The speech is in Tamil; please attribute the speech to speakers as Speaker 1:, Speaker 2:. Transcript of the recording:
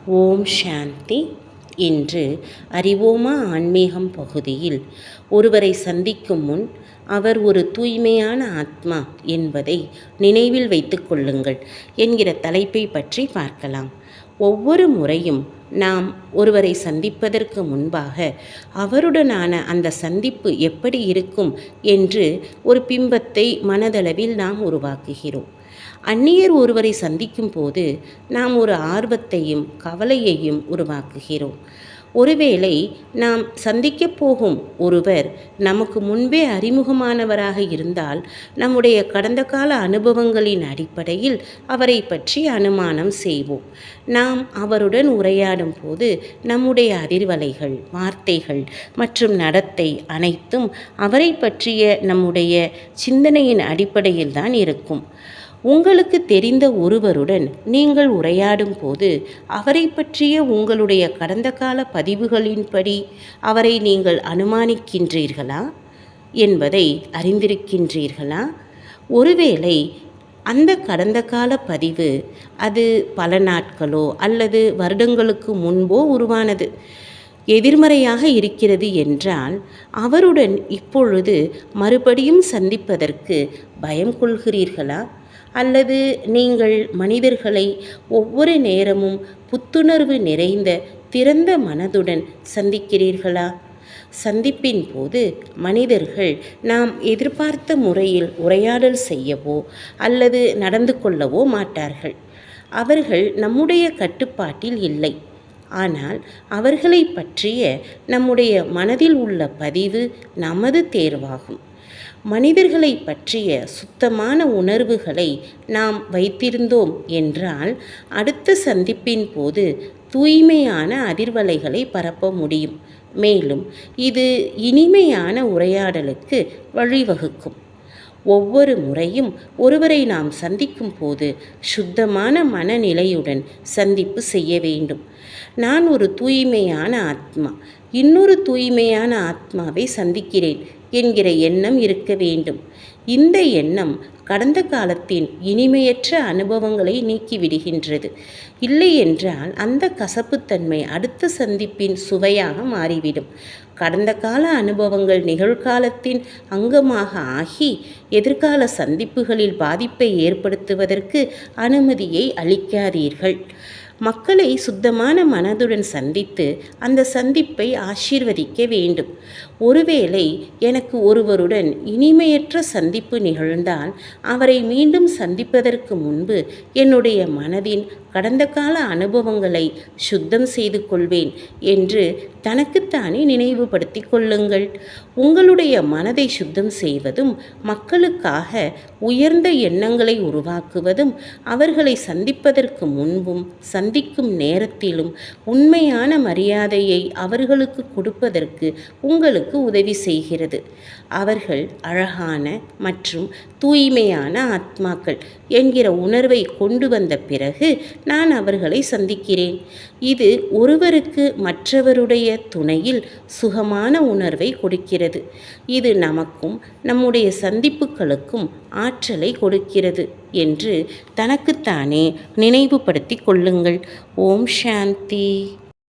Speaker 1: ஓம் சாந்தி. இன்று அறிவோமா ஆன்மீகம் பகுதியில் ஒருவரை சந்திக்கும் முன் அவர் ஒரு தூய்மையான ஆத்மா என்பதை நினைவில் வைத்துக் கொள்ளுங்கள் என்கிற தலைப்பை பற்றி பார்க்கலாம். ஒவ்வொரு முறையும் நாம் ஒருவரை சந்திப்பதற்கு முன்பாக அவருடனான அந்த சந்திப்பு எப்படி இருக்கும் என்று ஒரு பிம்பத்தை மனதளவில் நாம் உருவாக்குகிறோம். அந்நியர் ஒருவரை சந்திக்கும் போது நாம் ஒரு ஆர்வத்தையும் கவலையையும் உருவாக்குகிறோம். ஒருவேளை நாம் சந்திக்கப் போகும் ஒருவர் நமக்கு முன்பே அறிமுகமானவராக இருந்தால் நம்முடைய கடந்த கால அனுபவங்களின் அடிப்படையில் அவரை பற்றி அனுமானம் செய்வோம். நாம் அவருடன் உரையாடும் போது நம்முடைய அதிர்வலைகள், வார்த்தைகள் மற்றும் நடத்தை அனைத்தும் அவரை பற்றிய நம்முடைய சிந்தனையின் அடிப்படையில் தான் இருக்கும். உங்களுக்கு தெரிந்த ஒருவருடன் நீங்கள் உரையாடும் போது அவரை பற்றிய உங்களுடைய கடந்த கால பதிவுகளின்படி அவரை நீங்கள் அனுமானிக்கின்றீர்களா என்பதை அறிந்திருக்கின்றீர்களா? ஒருவேளை அந்த கடந்த கால பதிவு அது பல நாட்களோ அல்லது வருடங்களுக்கு முன்போ உருவானது எதிர்மறையாக இருக்கிறது என்றால் அவருடன் இப்பொழுது மறுபடியும் சந்திப்பதற்கு பயம் கொள்கிறீர்களா? அல்லது நீங்கள் மனிதர்களை ஒவ்வொரு நேரமும் புத்துணர்வு நிறைந்த திறந்த மனதுடன் சந்திக்கிறீர்களா? சந்திப்பின் போது மனிதர்கள் நாம் எதிர்பார்த்த முறையில் உரையாடல் செய்யவோ அல்லது நடந்து கொள்ளவோ மாட்டார்கள். அவர்கள் நம்முடைய கட்டுப்பாட்டில் இல்லை. ஆனால் அவர்களை பற்றிய நம்முடைய மனதில் உள்ள பதிவு நமது தேர்வாகும். மனிதர்களை பற்றிய சுத்தமான உணர்வுகளை நாம் வைத்திருந்தோம் என்றால் அடுத்த சந்திப்பின் போது தூய்மையான அதிர்வலைகளை பரப்ப முடியும். மேலும் இது இனிமையான உரையாடலுக்கு வழிவகுக்கும். ஒவ்வொரு முறையும் ஒருவரை நாம் சந்திக்கும் போது சுத்தமான மனநிலையுடன் சந்திப்பு செய்ய வேண்டும். நான் ஒரு தூய்மையான ஆத்மா இன்னொரு தூய்மையான ஆத்மாவை சந்திக்கிறேன் என்கிற எண்ணம் இருக்க வேண்டும். இந்த எண்ணம் கடந்த காலத்தின் இனிமையற்ற அனுபவங்களை நீக்கிவிடுகின்றது. இல்லை என்றால் அந்த கசப்புத்தன்மை அடுத்த சந்திப்பின் சுவையாக மாறிவிடும். கடந்த கால அனுபவங்கள் நிகழ்காலத்தின் அங்கமாக ஆகி எதிர்கால சந்திப்புகளில் பாதிப்பை ஏற்படுத்துவதற்கு அனுமதியை அளிக்காதீர்கள். மக்களை சுத்தமான மனதுடன் சந்தித்து அந்த சந்திப்பை ஆசீர்வதிக்க வேண்டும். ஒருவேளை எனக்கு ஒருவருடன் இனிமையற்ற சந்திப்பு நிகழ்ந்தால் அவரை மீண்டும் சந்திப்பதற்கு முன்பு என்னுடைய மனதின் கடந்த கால அனுபவங்களை சுத்தம் செய்து கொள்வேன் என்று தனக்குத்தானே நினைவுபடுத்தி கொள்ளுங்கள். உங்களுடைய மனதை சுத்தம் செய்வதும் மக்களுக்காக உயர்ந்த எண்ணங்களை உருவாக்குவதும் அவர்களை சந்திப்பதற்கு முன்பும் சந்திக்கும் நேரத்திலும் உண்மையான மரியாதையை அவர்களுக்கு கொடுப்பதற்கு உங்களுக்கு உதவி செய்கிறது. அவர்கள் அழகான மற்றும் தூய்மையான ஆத்மாக்கள் என்கிற உணர்வை கொண்டு வந்த பிறகு நான் அவர்களை சந்திக்கிறேன். இது ஒருவருக்கு மற்றவருடைய துணையில் சுகமான உணர்வை கொடுக்கிறது. இது நமக்கும் நம்முடைய சந்திப்புகளுக்கும் ஆற்றலை கொடுக்கிறது என்று தனக்குத்தானே நினைவுபடுத்தி கொள்ளுங்கள். ஓம் சாந்தி.